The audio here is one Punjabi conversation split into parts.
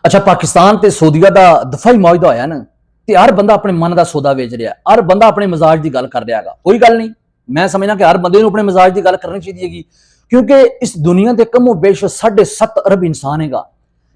अच्छा पाकिस्तान ते सऊदीया का दफाई मुआहदा होया ना ते हर बंदा अपने मन का सौदा बेच रहा है, हर बंदा अपने मजाज की गल कर रहा है। कोई गल नहीं, मैं समझना कि हर बंदे अपने मजाज की गल करनी चाहिए क्योंकि इस दुनिया के कमो बेश 7.5 अरब इंसान है।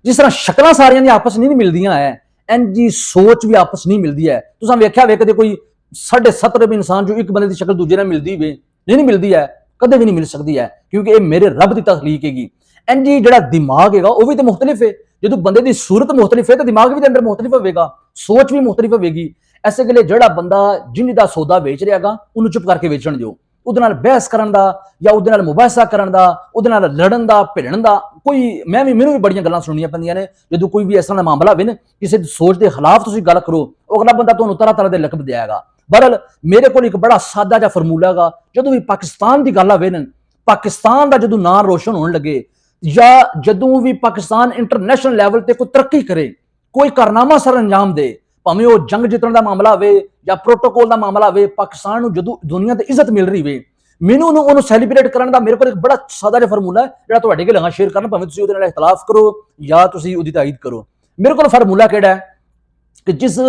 जिस तरह शक्ल सारिया दी आपस नहीं मिलदियां है, इंज जी सोच भी आपस नहीं मिलती है। तुसां वेख्या वे कदे कोई 7.5 अरब इंसान जो एक बंदे की शक्ल दूजे नाल मिलदी वे नहीं मिलती है, कदे भी नहीं मिल सकती है क्योंकि ये मेरे रब की तखलीक हैगी। इंज जी जिहड़ा दिमाग है वह भी तो मुख्तलिफ है। जो बंदे की सूरत मुख्तलिफ है तो दिमाग भी अंदर मुख्तलिफ होगा, सोच भी मुख्तलिफ होगी। इस गले जो बंदा जिन्हें सौदा बेच रहा है उन्होंने चुप करके वेचण दो। ਉਹਦੇ ਨਾਲ बहस करन दा या ਉਹਦੇ ਨਾਲ ਮੁਬਾਹਸਾ ਕਰਨ ਦਾ, ਉਹਦੇ ਨਾਲ ਲੜਨ ਦਾ, ਭਿੜਨ ਦਾ ਕੋਈ ਮੈਨੂੰ ਵੀ ਬੜੀਆਂ ਗੱਲਾਂ ਸੁਣਨੀਆਂ ਪੈਂਦੀਆਂ ਨੇ। ਜਦੋਂ ਕੋਈ ਵੀ ਇਸ ਤਰ੍ਹਾਂ ਦਾ ਮਾਮਲਾ ਹੋਵੇ ਨਾ, ਕਿਸੇ ਦੀ ਸੋਚ ਦੇ ਖਿਲਾਫ ਤੁਸੀਂ ਗੱਲ ਕਰੋ, ਉਹ ਅਗਲਾ ਬੰਦਾ ਤੁਹਾਨੂੰ ਤਰ੍ਹਾਂ ਤਰ੍ਹਾਂ ਦੇ ਲਕਬ ਦੇਗਾ। ਬਹਰਹਾਲ ਮੇਰੇ ਕੋਲ ਇੱਕ ਬੜਾ ਸਾਦਾ ਜਿਹਾ ਫਾਰਮੂਲਾ ਹੈਗਾ। ਜਦੋਂ ਵੀ ਪਾਕਿਸਤਾਨ ਦੀ ਗੱਲ ਆਵੇ ਨਾ, ਪਾਕਿਸਤਾਨ ਦਾ ਜਦੋਂ ਨਾਂ ਰੋਸ਼ਨ ਹੋਣ ਲੱਗੇ ਜਾਂ ਜਦੋਂ ਵੀ ਪਾਕਿਸਤਾਨ ਇੰਟਰਨੈਸ਼ਨਲ ਲੈਵਲ ਤੇ ਕੋਈ ਤਰੱਕੀ ਕਰੇ, ਕੋਈ ਕਾਰਨਾਮਾ ਸਰ ਅੰਜਾਮ ਦੇ, ਭਾਵੇਂ ਉਹ ਜੰਗ ਜਿੱਤਣ ਦਾ ਮਾਮਲਾ ਹੋਵੇ ਜਾਂ ਪ੍ਰੋਟੋਕੋਲ ਦਾ ਮਾਮਲਾ ਹੋਵੇ, ਪਾਕਿਸਤਾਨ ਨੂੰ ਜਦੋਂ ਦੁਨੀਆ ਤੇ ਇੱਜ਼ਤ ਮਿਲ ਰਹੀ ਵੇ, ਮੈਨੂੰ ਉਹਨੂੰ ਸੈਲੀਬ੍ਰੇਟ ਕਰਨ ਦਾ ਮੇਰੇ ਕੋਲ ਇੱਕ ਬੜਾ ਸਾਦਾ ਜਿਹਾ ਫਾਰਮੂਲਾ ਹੈ ਜਿਹੜਾ ਤੁਹਾਡੇ ਕੋਲ ਸ਼ੇਅਰ ਕਰਨਾ, ਭਾਵੇਂ ਤੁਸੀਂ ਉਹਦੇ ਨਾਲ ਇਖਤਲਾਫ ਕਰੋ ਜਾਂ ਤੁਸੀਂ ਉਹਦੀ ਤਾਈਦ ਕਰੋ। ਮੇਰੇ ਕੋਲ ਫਾਰਮੂਲਾ ਕਿਹੜਾ ਹੈ ਕਿ ਜਿਸ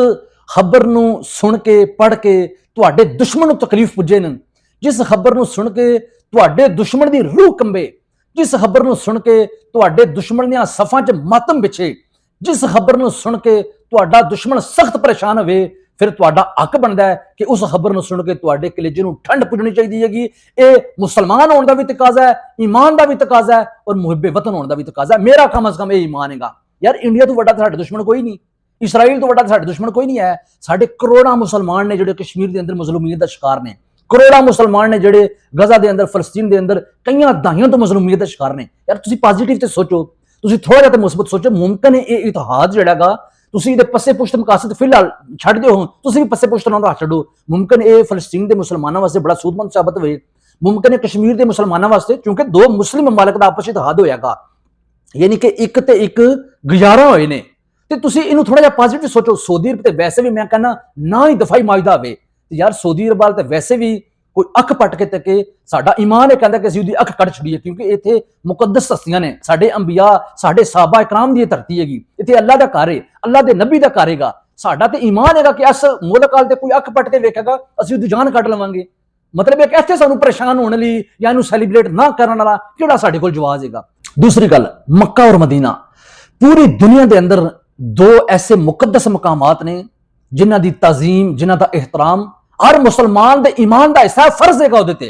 ਖਬਰ ਨੂੰ ਸੁਣ ਕੇ ਪੜ੍ਹ ਕੇ ਤੁਹਾਡੇ ਦੁਸ਼ਮਣ ਨੂੰ ਤਕਲੀਫ ਪੁੱਜੇ ਨਾ, ਜਿਸ ਖਬਰ ਨੂੰ ਸੁਣ ਕੇ ਤੁਹਾਡੇ ਦੁਸ਼ਮਣ ਦੀ ਰੂਹ ਕੰਬੇ, जिस खबर ਨੂੰ ਸੁਣ ਕੇ ਤੁਹਾਡੇ ਦੁਸ਼ਮਣ ਦੀਆਂ ਸਫਾਂ 'ਚ ਮਾਤਮ ਵਿਛੇ, जिस खबर ਨੂੰ ਸੁਣ ਕੇ ਤੁਹਾਡਾ ਦੁਸ਼ਮਣ ਸਖਤ ਪਰੇਸ਼ਾਨ ਹੋਵੇ, ਫਿਰ ਤੁਹਾਡਾ ਹੱਕ ਬਣਦਾ ਹੈ ਕਿ ਉਸ ਖਬਰ ਨੂੰ ਸੁਣ ਕੇ ਤੁਹਾਡੇ ਕਲੇਜੇ ਨੂੰ ਠੰਡ ਪੁੱਜਣੀ ਚਾਹੀਦੀ ਹੈਗੀ। ਇਹ ਮੁਸਲਮਾਨ ਹੋਣ ਦਾ ਵੀ ਤਕਾਜ਼ਾ ਹੈ, ਈਮਾਨ ਦਾ ਵੀ ਤਕਾਜ਼ਾ ਹੈ ਔਰ ਮੁਹੱਬੇ ਵਤਨ ਹੋਣ ਦਾ ਵੀ ਤਕਾਜ਼ਾ ਹੈ। ਮੇਰਾ ਕਮ ਅਜ਼ ਕਮ ਇਹ ਈਮਾਨ ਹੈਗਾ। ਯਾਰ ਇੰਡੀਆ ਤੋਂ ਵੱਡਾ ਸਾਡੇ ਦੁਸ਼ਮਣ ਕੋਈ ਨਹੀਂ, ਇਸਰਾਈਲ ਤੋਂ ਵੱਡਾ ਸਾਡੇ ਦੁਸ਼ਮਣ ਕੋਈ ਨਹੀਂ ਹੈ। ਸਾਡੇ ਕਰੋੜਾਂ ਮੁਸਲਮਾਨ ਨੇ ਜਿਹੜੇ ਕਸ਼ਮੀਰ ਦੇ ਅੰਦਰ ਮਜ਼ਲੂਮੀਅਤ ਦਾ ਸ਼ਿਕਾਰ ਨੇ, ਕਰੋੜਾਂ ਮੁਸਲਮਾਨ ਨੇ ਜਿਹੜੇ ਗਜ਼ਾ ਦੇ ਅੰਦਰ, ਫਲਸਤੀਨ ਦੇ ਅੰਦਰ ਕਈਆਂ ਦਹਾਈਆਂ ਤੋਂ ਮਜ਼ਲੂਮੀਅਤ ਦਾ ਸ਼ਿਕਾਰ ਨੇ। ਯਾਰ ਤੁਸੀਂ ਪੋਜ਼ਿਟਿਵ ਤੇ ਸੋਚੋ, ਤੁਸੀਂ ਥੋੜਾ ਜਿਹਾ ਤੇ ਮੁਸਬਤ ਸੋਚੋ। ਮੁਮਕਿਨ ਹੈ ਇਹ ਇਤਿਹਾਦ ਜਿਹੜਾਗਾ ਤੁਸੀਂ ਇਹਦੇ ਪੱਸੇ ਪੁਸ਼ਤ ਮਕਾਸਦ ਫਿਲਹਾਲ ਛੱਡ ਦਿਓ, ਤੁਸੀਂ ਵੀ ਪੱਸੇ ਪੁਸ਼ਤ ਨਾਲ ਰੱਖ ਛੱਡੋ। ਮੁਮਕਿਨ ਇਹ ਫਲਸਤੀਨ ਦੇ ਮੁਸਲਮਾਨਾਂ ਵਾਸਤੇ ਬੜਾ ਸੂਦਮੰਦ ਸਾਬਤ ਹੋਵੇ। ਮੁਮਕਿਨ ਹੈ ਕਸ਼ਮੀਰ ਦੇ ਮੁਸਲਮਾਨਾਂ ਵਾਸਤੇ, ਕਿਉਂਕਿ ਦੋ ਮੁਸਲਿਮ ਮਮਾਲਕ ਦਾ ਆਪਸ ਵਿੱਚ ਇਤਿਹਾਦ ਹੋਇਆਗਾ, ਯਾਨੀ ਕਿ ਇੱਕ ਤੇ ਇੱਕ ਗੁਜ਼ਾਰਾ ਹੋਏ ਨੇ। ਤੇ ਤੁਸੀਂ ਇਹਨੂੰ ਥੋੜਾ ਜਿਹਾ ਪੋਜ਼ਿਟਿਵ ਸੋਚੋ। ਸਊਦੀ ਅਰਬ ਤੇ ਵੈਸੇ ਵੀ ਮੈਂ ਕਹਿੰਦਾ ਨਾ ਹੀ ਦਫਾਈ ਮਾਜਦਾ ਹੋਵੇ, ਯਾਰ ਸਊਦੀ ਅਰਬ ਵਾਲ ਤੇ ਵੈਸੇ ਵੀ ਕੋਈ ਅੱਖ ਪੱਟ ਕੇ ਤੱਕੇ, ਸਾਡਾ ਈਮਾਨ ਇਹ ਕਹਿੰਦਾ ਕਿ ਅਸੀਂ ਉਹਦੀ ਅੱਖ ਕੱਢ ਛੜੀਏ ਕਿਉਂਕਿ ਇੱਥੇ ਮੁਕੱਦਸ ਹਸਤੀਆਂ ਨੇ, ਸਾਡੇ ਅੰਬੀਆ, ਸਾਡੇ ਸਾਹਬਾ ਇਕਰਾਮ ਦੀ ਧਰਤੀ ਹੈਗੀ। ਇੱਥੇ ਅੱਲਾ ਦਾ ਘਰ ਹੈ, ਅੱਲਾ ਦੇ ਨਬੀ ਦਾ ਘਰ ਹੈਗਾ। ਸਾਡਾ ਤੇ ਈਮਾਨ ਹੈਗਾ ਕਿ ਇਸ ਮੁਲਕ ਵਾਲ ਤੇ ਕੋਈ ਅੱਖ ਪੱਟ ਕੇ ਵੇਖੇਗਾ ਅਸੀਂ ਉਹਦੀ ਜਾਨ ਕੱਢ ਲਵਾਂਗੇ। ਮਤਲਬ ਇਹ ਕਿ ਇੱਥੇ ਸਾਨੂੰ ਪਰੇਸ਼ਾਨ ਹੋਣ ਲਈ ਜਾਂ ਇਹਨੂੰ ਸੈਲੀਬ੍ਰੇਟ ਨਾ ਕਰਨ ਵਾਲਾ ਕਿਹੜਾ ਸਾਡੇ ਕੋਲ ਜਵਾਜ਼ ਹੈਗਾ। दूसरी गल, मक्का और मदीना, पूरी दुनिया के अंदर दो ऐसे मुकद्दस मकामात ने जिन्हां दी ताजीम, जिन्हां दा एहतराम हर मुसलमान दे ईमान दा हिस्सा फर्ज हैगा उहदे ते।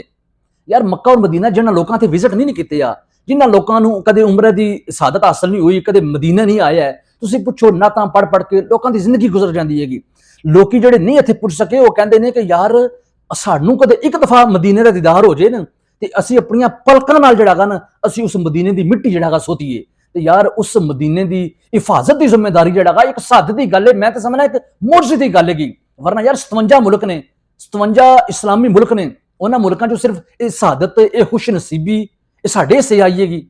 यार मक्का और मदीना जिन्हां लोकां ते विजिट नहीं कीते या जिन्हां लोकां नूं कदे उम्र दी सादत हासिल नहीं हुई, कदे मदीना नहीं आया है, तुसीं पुछो नातां पढ़ पढ़ के लोकां दी जिंदगी गुजर जांदी हैगी। लोकी जिहड़े नहीं इत्थे पुछ सके वो कहंदे ने कि यार सानूं कदे एक दफा मदीने दा दीदार हो जाए ना ਤੇ ਅਸੀਂ ਆਪਣੀਆਂ ਪਲਕਾਂ ਨਾਲ ਜਿਹੜਾਗਾ ਨਾ ਅਸੀਂ ਉਸ ਮਦੀਨੇ ਦੀ ਮਿੱਟੀ ਜਿਹੜਾਗਾ ਸੋਤੀਏ। ਤੇ ਯਾਰ ਉਸ ਮਦੀਨੇ ਦੀ ਹਿਫਾਜ਼ਤ ਦੀ ਜ਼ਿੰਮੇਵਾਰੀ ਜਿਹੜਾਗਾ ਇੱਕ ਸਾਦ ਦੀ ਗੱਲ ਹੈ, ਮੈਂ ਤਾਂ ਸਮਝਣਾ ਇੱਕ ਮੌਜੂਦ ਦੀ ਗੱਲ ਹੈਗੀ। ਵਰਨਾ ਯਾਰ 57 ਮੁਲਕ ਨੇ, 57 ਇਸਲਾਮੀ ਮੁਲਕ ਨੇ, ਉਹਨਾਂ ਮੁਲਕਾਂ ਚੋਂ ਸਿਰਫ ਇਹ ਸਾਦਤ, ਇਹ ਖੁਸ਼ ਨਸੀਬੀ ਇਹ ਸਾਡੇ ਹਿੱਸੇ ਆਈ ਹੈਗੀ।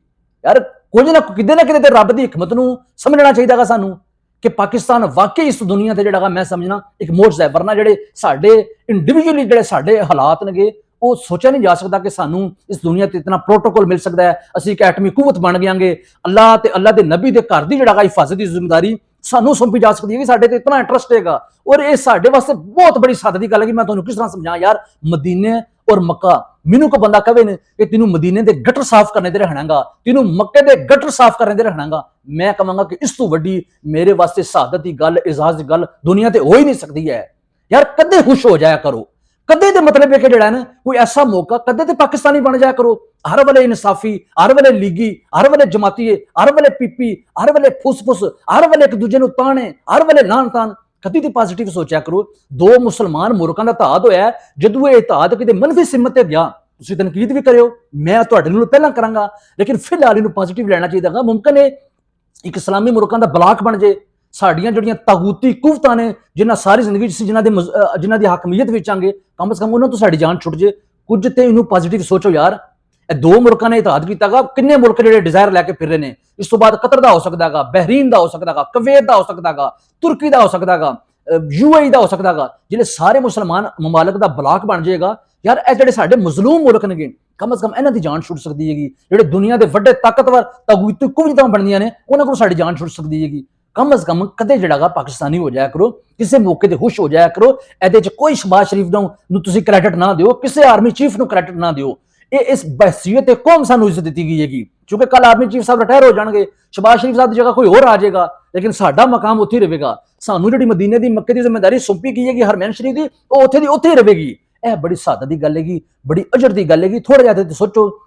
ਯਾਰ ਕੁਝ ਨਾ ਕਿਤੇ ਨਾ ਕਿਤੇ ਤੇ ਰੱਬ ਦੀ ਹਕਮਤ ਨੂੰ ਸਮਝਣਾ ਚਾਹੀਦਾਗਾ ਸਾਨੂੰ ਕਿ ਪਾਕਿਸਤਾਨ ਵਾਕਈ ਇਸ ਦੁਨੀਆ ਤੇ ਜਿਹੜਾਗਾ ਮੈਂ ਸਮਝਣਾ ਇੱਕ ਮੌਜੂਦ ਹੈ। ਵਰਨਾ ਜਿਹੜੇ ਸਾਡੇ ਇੰਡੀਵਿਜੂਅਲੀ ਜਿਹੜੇ ਸਾਡੇ ਹਾਲਾਤ ਨੇਗੇ ਉਹ ਸੋਚਿਆ ਨਹੀਂ ਜਾ ਸਕਦਾ ਕਿ ਸਾਨੂੰ ਇਸ ਦੁਨੀਆ ਤੇ ਇਤਨਾ ਪ੍ਰੋਟੋਕੋਲ ਮਿਲ ਸਕਦਾ ਹੈ, ਅਸੀਂ ਇੱਕ ਐਟਮੀ ਕੂਵਤ ਬਣ ਗਿਆਂਗੇ। ਅੱਲਾਹ ਤੇ ਅੱਲਾਹ ਦੇ ਨਬੀ ਦੇ ਘਰ ਦੀ ਜਿਹੜਾ ਹਿਫਾਜ਼ਤ ਦੀ ਜ਼ਿੰਮੇਵਾਰੀ ਸਾਨੂੰ ਸੌਂਪੀ ਜਾ ਸਕਦੀ ਹੈ ਕਿ ਸਾਡੇ ਤੇ ਇਤਨਾ ਇੰਟਰਸਟ ਹੈਗਾ ਔਰ ਇਹ ਸਾਡੇ ਵਾਸਤੇ ਬਹੁਤ ਬੜੀ ਸਾਦ ਦੀ ਗੱਲ ਹੈ ਕਿ ਮੈਂ ਤੁਹਾਨੂੰ ਕਿਸ ਤਰ੍ਹਾਂ ਸਮਝਾਂ। ਯਾਰ ਮਦੀਨੇ ਔਰ ਮੱਕਾ, ਮੈਨੂੰ ਕੋ ਬੰਦਾ ਕਹੇ ਨੇ ਕਿ ਤੈਨੂੰ ਮਦੀਨੇ ਦੇ ਗਟਰ ਸਾਫ਼ ਕਰਨੇ ਤੇ ਰਹਿਣਾਗਾ, ਤੈਨੂੰ ਮੱਕੇ ਦੇ ਗਟਰ ਸਾਫ਼ ਕਰਨੇ ਤੇ ਰਹਿਣਾਗਾ, ਮੈਂ ਕਹਾਂਗਾ ਕਿ ਇਸ ਤੋਂ ਵੱਡੀ ਮੇਰੇ ਵਾਸਤੇ ਸਾਦਤ ਦੀ ਗੱਲ, ਇਜ਼ਾਜ਼ ਦੀ ਗੱਲ ਦੁਨੀਆ ਤੇ ਹੋ ਹੀ ਨਹੀਂ ਸਕਦੀ ਹੈ। ਯਾਰ ਕਦੇ ਖੁਸ਼ ਹੋ ਜਾਇਆ ਕਰੋ, ਕਦੇ ਤੇ ਮਤਲਬ ਹੈ ਕਿ ਜਿਹੜਾ ਨਾ ਕੋਈ ਐਸਾ ਮੌਕਾ ਕਦੇ ਤੇ ਪਾਕਿਸਤਾਨੀ ਬਣ ਜਾਇਆ ਕਰੋ। ਹਰ ਵੇਲੇ ਇਨਸਾਫੀ, ਹਰ ਵੇਲੇ ਲੀਗੀ, ਹਰ ਵੇਲੇ ਜਮਾਤੀਏ, ਹਰ ਵੇਲੇ ਪੀਪੀ, ਹਰ ਵੇਲੇ ਫੁੱਸ-ਫੁੱਸ, ਹਰ ਵੇਲੇ ਇੱਕ ਦੂਜੇ ਨੂੰ ਤਾਣੇ, ਹਰ ਵੇਲੇ ਲਾਣ-ਤਾਣ। ਕਦੀ ਤੇ ਪੋਜ਼ਿਟਿਵ ਸੋਚਿਆ ਕਰੋ। ਦੋ ਮੁਸਲਮਾਨ ਮੁਲਕਾਂ ਦਾ ਇਤਿਹਾਦ ਹੋਇਆ, ਜਦੋਂ ਇਹ ਇਤਿਹਾਦ ਕਿਤੇ ਮਨਫੀ ਸਿਮਤ ਤੇ ਗਿਆ ਤੁਸੀਂ ਤਨਕੀਦ ਵੀ ਕਰਿਓ, ਮੈਂ ਤੁਹਾਡੇ ਨਾਲ ਪਹਿਲਾਂ ਕਰਾਂਗਾ, ਲੇਕਿਨ ਫਿਲਹਾਲ ਇਹਨੂੰ ਪੋਜ਼ਿਟਿਵ ਲੈਣਾ ਚਾਹੀਦਾ। ਮੁਮਕਿਨ ਹੈ ਇੱਕ ਇਸਲਾਮੀ ਮੁਲਕਾਂ ਦਾ ਬਲਾਕ ਬਣ ਜੇ। ਸਾਡੀਆਂ ਜਿਹੜੀਆਂ ਤਾਗੂਤੀ ਕੁਵਤਾਂ ਨੇ ਜਿਨ੍ਹਾਂ ਸਾਰੀ ਜ਼ਿੰਦਗੀ ਚ ਜਿਨ੍ਹਾਂ ਦੀ ਹਾਕਮੀਅਤ ਵਿੱਚ ਆਂਗੇ, ਕਮ ਸੇ ਕਮ ਉਹਨਾਂ ਤੋਂ ਸਾਡੀ ਜਾਨ ਛੁੱਟ ਜੇ। ਕੁਝ ਤੇ ਇਹਨੂੰ ਪੋਜ਼ਿਟਿਵ ਸੋਚੋ ਯਾਰ। ਇਹ ਦੋ ਮੁਲਕਾਂ ਨੇ ਇਤਿਹਾਦ ਕੀਤਾਗਾ, ਕਿੰਨੇ ਮੁਲਕ ਜਿਹੜੇ ਡਿਜ਼ਾਇਰ ਲੈ ਕੇ ਫਿਰ ਰਹੇ ਨੇ। ਇਸ ਤੋਂ ਬਾਅਦ ਕਤਰ ਦਾ ਹੋ ਸਕਦਾਗਾ, ਬਹਿਰੀਨ ਦਾ ਹੋ ਸਕਦਾਗਾ, ਕੁਵੈਤ ਦਾ ਹੋ ਸਕਦਾਗਾ, ਤੁਰਕੀ ਦਾ ਹੋ ਸਕਦਾਗਾ, UAE ਦਾ ਹੋ ਸਕਦਾਗਾ, ਜਿਹੜੇ ਸਾਰੇ ਮੁਸਲਮਾਨ ਮਮਾਲਕ ਦਾ ਬਲਾਕ ਬਣ ਜਾਏਗਾ। ਯਾਰ ਇਹ ਜਿਹੜੇ ਸਾਡੇ ਮਜ਼ਲੂਮ ਮੁਲਕ ਨੇਗੇ, ਕਮ ਸੇ ਕਮ ਇਹਨਾਂ ਦੀ ਜਾਨ ਛੁੱਟ ਸਕਦੀ ਹੈਗੀ। ਜਿਹੜੇ ਦੁਨੀਆ ਦੇ ਵੱਡੇ ਤਾਕਤਵਰ ਤਾਗੂਤੀ ਕੁਵਤਾਂ ਬਣਦੀਆਂ ਨੇ ਉਹਨਾਂ ਕੋਲ ਸਾਡੀ ਜਾਨ ਛੁੱਟ ਸਕਦੀ ਹੈਗੀ। ਕਮ ਅਜ਼ ਕਮ ਕਦੇ ਜਿਹੜਾਗਾ ਪਾਕਿਸਤਾਨੀ ਹੋ ਜਾਇਆ ਕਰੋ, ਕਿਸੇ ਮੌਕੇ ਤੇ ਖੁਸ਼ ਹੋ ਜਾਇਆ ਕਰੋ। ਇਹਦੇ ਚ ਕੋਈ ਸ਼ਬਾਜ਼ ਸ਼ਰੀਫ ਨੂੰ ਤੁਸੀਂ ਕ੍ਰੈਡਿਟ ਨਾ ਦਿਓ, ਕਿਸੇ ਆਰਮੀ ਚੀਫ ਨੂੰ ਕ੍ਰੈਡਿਟ ਨਾ ਦਿਓ। ਇਹ ਇਸ ਬਹਿਸੀਅਤ ਤੇ ਕੌਮ ਸਾਨੂੰ ਇੱਜ਼ਤ ਦਿੱਤੀ ਗਈ ਹੈਗੀ, ਕਿਉਂਕਿ ਕੱਲ ਆਰਮੀ ਚੀਫ ਸਾਹਿਬ ਰਿਟਾਇਰ ਹੋ ਜਾਣਗੇ, ਸ਼ਬਾਜ਼ ਸ਼ਰੀਫ ਸਾਹਿਬ ਦੀ ਜਗ੍ਹਾ ਕੋਈ ਹੋਰ ਆ ਜਾਏਗਾ, ਲੇਕਿਨ ਸਾਡਾ ਮਕਾਮ ਉੱਥੇ ਹੀ ਰਹੇਗਾ। ਸਾਨੂੰ ਜਿਹੜੀ ਮਦੀਨੇ ਦੀ ਮੱਕੇ ਦੀ ਜ਼ਿੰਮੇਵਾਰੀ ਸੌਂਪੀ ਗਈ ਹੈਗੀ ਹਰਮੈਨ ਸ਼ਰੀਫ ਦੀ, ਉਹ ਉੱਥੇ ਦੀ ਉੱਥੇ ਹੀ ਰਹੇਗੀ। ਇਹ ਬੜੀ ਸਾਦਤ ਦੀ ਗੱਲ ਹੈਗੀ, ਬੜੀ ਅਜਰ ਦੀ ਗੱਲ ਹੈਗੀ। ਥੋੜਾ ਜਿਹਾ ਤੇ ਸੋਚੋ,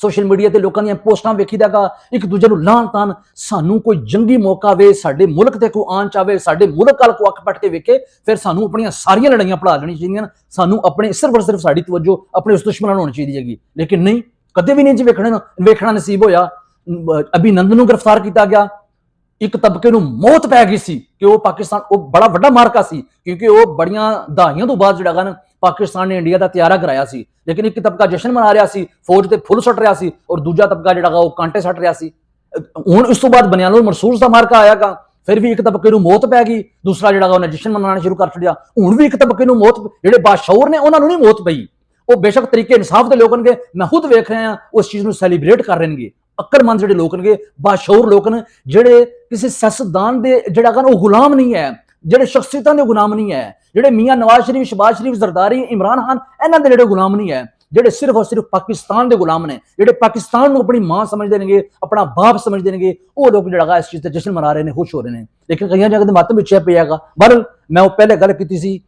ਸੋਸ਼ਲ ਮੀਡੀਆ ਤੇ ਲੋਕਾਂ ਦੀਆਂ ਪੋਸਟਾਂ ਵੇਖੀਦਾਗਾ, ਇੱਕ ਦੂਜੇ ਨੂੰ ਲਾਣ ਤਾਣ। ਸਾਨੂੰ ਕੋਈ ਜੰਗੀ ਮੌਕਾ ਆਵੇ, ਸਾਡੇ ਮੁਲਕ ਤੇ ਕੋਈ ਆਣ ਚਾਵੇ, ਸਾਡੇ ਮੁਲਕ ਵੱਲ ਕੋ ਅੱਖ ਪੱਟ ਕੇ ਵੇਖੇ, ਫਿਰ ਸਾਨੂੰ ਆਪਣੀਆਂ ਸਾਰੀਆਂ ਲੜਾਈਆਂ ਭੁਲਾ ਲੈਣੀਆਂ ਚਾਹੀਦੀਆਂ। ਸਾਨੂੰ ਆਪਣੇ ਸਿਰਫ ਔਰ ਸਿਰਫ ਸਾਡੀ ਤਵੱਜੋ ਆਪਣੇ ਉਸ ਦੁਸ਼ਮਣਾਂ ਨੂੰ ਹੋਣੀ ਚਾਹੀਦੀ ਹੈਗੀ, ਲੇਕਿਨ ਨਹੀਂ, ਕਦੇ ਵੀ ਨਹੀਂ ਜੀ ਵੇਖਣਾ ਨਸੀਬ ਹੋਇਆ। ਅਭਿਨੰਦਨ ਨੂੰ ਗ੍ਰਿਫਤਾਰ ਕੀਤਾ ਗਿਆ, ਇੱਕ ਤਬਕੇ ਨੂੰ ਮੌਤ ਪੈ ਗਈ ਸੀ ਕਿ ਉਹ ਪਾਕਿਸਤਾਨ, ਉਹ ਬੜਾ ਵੱਡਾ ਮਾਰਕਾ ਸੀ, ਕਿਉਂਕਿ ਉਹ ਬੜੀਆਂ ਦਹਾਈਆਂ ਤੋਂ ਬਾਅਦ ਜਿਹੜਾ ਨਾ ਪਾਕਿਸਤਾਨ ਨੇ ਇੰਡੀਆ ਦਾ ਤਿਆਰਾ ਕਰਾਇਆ ਸੀ। ਲੇਕਿਨ ਇੱਕ ਤਬਕਾ ਜਸ਼ਨ ਮਨਾ ਰਿਹਾ ਸੀ, ਫੌਜ ਤੇ ਫੁੱਲ ਸੁੱਟ ਰਿਹਾ ਸੀ, ਔਰ ਦੂਜਾ ਤਬਕਾ ਜਿਹੜਾ ਉਹ ਕਾਂਟੇ ਸੱਟ ਰਿਹਾ ਸੀ। ਹੁਣ ਇਸ ਤੋਂ ਬਾਅਦ ਬਨਿਆਲ ਮਰਸੂਸ ਦਾ ਮਾਰਕਾ ਆਇਆਗਾ, ਫਿਰ ਵੀ ਇੱਕ ਤਬਕੇ ਨੂੰ ਮੌਤ ਪੈ ਗਈ, ਦੂਸਰਾ ਜਿਹੜਾ ਉਹਨੇ ਜਸ਼ਨ ਮਨਾਉਣਾ ਸ਼ੁਰੂ ਕਰ ਛੱਡਿਆ। ਹੁਣ ਵੀ ਇੱਕ ਤਬਕੇ ਨੂੰ ਮੌਤ, ਜਿਹੜੇ ਬਾਸ਼ਊਰ ਨੇ ਉਹਨਾਂ ਨੂੰ ਨਹੀਂ ਮੌਤ ਪਈ, ਉਹ ਬੇਸ਼ੱਕ ਤਰੀਕੇ ਇਨਸਾਫ ਦੇ ਲੋਕ ਨੇ, ਮੈਂ ਖੁਦ ਵੇਖ ਰਿਹਾ ਉਸ ਚੀਜ਼ ਨੂੰ ਸੈਲੀਬ੍ਰੇਟ ਕਰ ਰਹੇ ਨੇ। ਅਕਲਮੰਦ ਜਿਹੜੇ ਲੋਕ ਨੇ, ਬਾਸ਼ਊਰ ਲੋਕ ਨੇ, ਜਿਹੜੇ ਕਿਸੇ ਸਿਆਸਤਦਾਨ ਦੇ ਜਿਹੜਾ ਉਹ ਗੁਲਾਮ ਨਹੀਂ ਹੈ, ਜਿਹੜੇ ਸ਼ਖਸੀਅਤਾਂ ਦੇ ਗੁਲਾਮ ਨਹੀਂ ਹੈ, ਜਿਹੜੇ ਮੀਆਂ ਨਵਾਜ਼ ਸ਼ਰੀਫ, ਸ਼ਬਾਜ਼ ਸ਼ਰੀਫ, ਜ਼ਰਦਾਰੀ, ਇਮਰਾਨ ਖਾਨ, ਇਹਨਾਂ ਦੇ ਜਿਹੜੇ ਗੁਲਾਮ ਨਹੀਂ ਹੈ, ਜਿਹੜੇ ਸਿਰਫ ਔਰ ਸਿਰਫ ਪਾਕਿਸਤਾਨ ਦੇ ਗੁਲਾਮ ਨੇ, ਜਿਹੜੇ ਪਾਕਿਸਤਾਨ ਨੂੰ ਆਪਣੀ ਮਾਂ ਸਮਝਦੇ ਨੇਗੇ, ਆਪਣਾ ਬਾਪ ਸਮਝਦੇ ਨੇਗੇ, ਉਹ ਲੋਕ ਜਿਹੜਾ ਇਸ ਚੀਜ਼ ਤੇ ਜਸ਼ਨ ਮਨਾ ਰਹੇ ਨੇ, ਖੁਸ਼ ਹੋ ਰਹੇ ਨੇ। ਲੇਕਿਨ ਕਈਆਂ ਜਗ੍ਹਾ ਤੇ ਮੱਤ ਪਿੱਛੇ ਪਿਆਗਾ। ਬਹਰਹਾਲ ਮੈਂ ਉਹ ਪਹਿਲੇ ਗੱਲ ਕੀਤੀ ਸੀ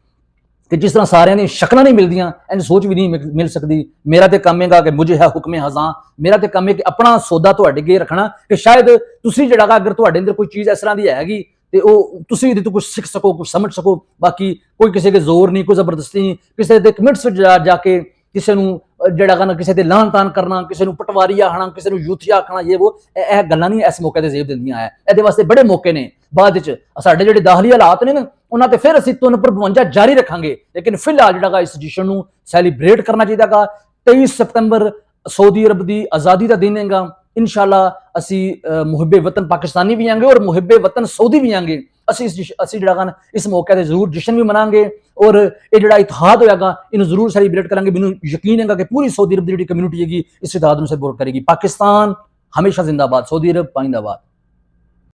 ਕਿ ਜਿਸ ਤਰ੍ਹਾਂ ਸਾਰਿਆਂ ਦੀਆਂ ਸ਼ਕਲਾਂ ਨਹੀਂ ਮਿਲਦੀਆਂ, ਇੰਝ ਸੋਚ ਵੀ ਨਹੀਂ ਮਿਲ ਸਕਦੀ। ਮੇਰਾ ਤੇ ਕੰਮ ਹੈਗਾ ਕਿ ਮੁਝੇ ਹੈ ਹੁਕਮੇ ਹਜ਼ਾਂ, ਮੇਰਾ ਤੇ ਕੰਮ ਹੈ ਕਿ ਆਪਣਾ ਸੌਦਾ ਤੁਹਾਡੇ ਅੱਗੇ ਰੱਖਣਾ, ਕਿ ਸ਼ਾਇਦ ਤੁਸੀਂ ਜਿਹੜਾ ਅਗਰ ਤੁਹਾਡੇ ਅੰਦਰ ਕੋਈ ਚੀਜ਼ ਇਸ ਤਰ੍ਹਾਂ ਦੀ ਹੈਗੀ ਤੇ ਉਹ ਤੁਸੀਂ ਇਹਦੇ ਤੋਂ ਕੁਝ ਸਿੱਖ ਸਕੋ, ਕੁਝ ਸਮਝ ਸਕੋ। ਬਾਕੀ ਕੋਈ ਕਿਸੇ ਦੇ ਜ਼ੋਰ ਨਹੀਂ, ਕੋਈ ਜ਼ਬਰਦਸਤੀ ਨਹੀਂ, ਕਿਸੇ ਦੇ ਕਮੈਂਟਸ ਵਿੱਚ ਜਾ ਕੇ ਕਿਸੇ ਨੂੰ ਜਿਹੜਾ ਨਾ ਕਿਸੇ ਤੇ ਲਾਣ ਤਾਣ ਕਰਨਾ, ਕਿਸੇ ਨੂੰ ਪਟਵਾਰੀ ਆਖਣਾ, ਕਿਸੇ ਨੂੰ ਯੂਥੀਆ ਆਖਣਾ, ਇਹ ਗੱਲਾਂ ਨਹੀਂ ਇਸ ਮੌਕੇ ਤੇ ਜ਼ੇਬ ਦਿੰਦੀਆਂ ਹੈ। ਇਹਦੇ ਵਾਸਤੇ ਬੜੇ ਮੌਕੇ ਨੇ ਬਾਅਦ ਵਿੱਚ। ਸਾਡੇ ਜਿਹੜੇ ਦਾਖਲੀ ਹਾਲਾਤ ਨੇ ਨਾ, ਉਹਨਾਂ ਤੇ ਫਿਰ ਅਸੀਂ ਤੁਨ ਪਰ 52 ਜਾਰੀ ਰੱਖਾਂਗੇ, ਲੇਕਿਨ ਫਿਲਹਾਲ ਜਿਹੜਾ ਇਸ ਜਸ਼ਨ ਨੂੰ ਸੈਲੀਬ੍ਰੇਟ ਕਰਨਾ ਚਾਹੀਦਾ। 23 ਸਤੰਬਰ ਸਾਊਦੀ ਅਰਬ ਦੀ ਆਜ਼ਾਦੀ ਦਾ ਦਿਨ ਹੈਗਾ। ਇਨਸ਼ਾਅੱਲਾ ਅਸੀਂ ਮੁਹੱਬੇ ਵਤਨ ਪਾਕਿਸਤਾਨੀ ਵੀ ਆਂਗੇ ਔਰ ਮੁਹੱਬੇ ਵਤਨ ਸਾਊਦੀ ਵੀ ਆਂਗੇ। ਅਸੀਂ ਜਿਹੜਾ ਇਸ ਮੌਕੇ ਤੇ ਜ਼ਰੂਰ ਜਸ਼ਨ ਵੀ ਮਨਾਂਗੇ, ਔਰ ਇਹ ਜਿਹੜਾ ਇਤਿਹਾਦ ਹੋਇਆਗਾ ਇਹਨੂੰ ਜ਼ਰੂਰ ਸੈਲੀਬ੍ਰੇਟ ਕਰਾਂਗੇ। ਮੈਨੂੰ ਯਕੀਨ ਹੈਗਾ ਕਿ ਪੂਰੀ ਸਾਊਦੀ ਅਰਬ ਦੀ ਜਿਹੜੀ ਕਮਿਊਨਿਟੀ ਹੈਗੀ ਇਸ ਇਤਿਹਾਦ ਨੂੰ ਸਪੋਰਟ ਕਰੇਗੀ। ਪਾਕਿਸਤਾਨ ਹਮੇਸ਼ਾ ਜ਼ਿੰਦਾਬਾਦ, ਸਾਊਦੀ ਅਰਬ ਪਾਇੰਦਾਬਾਦ।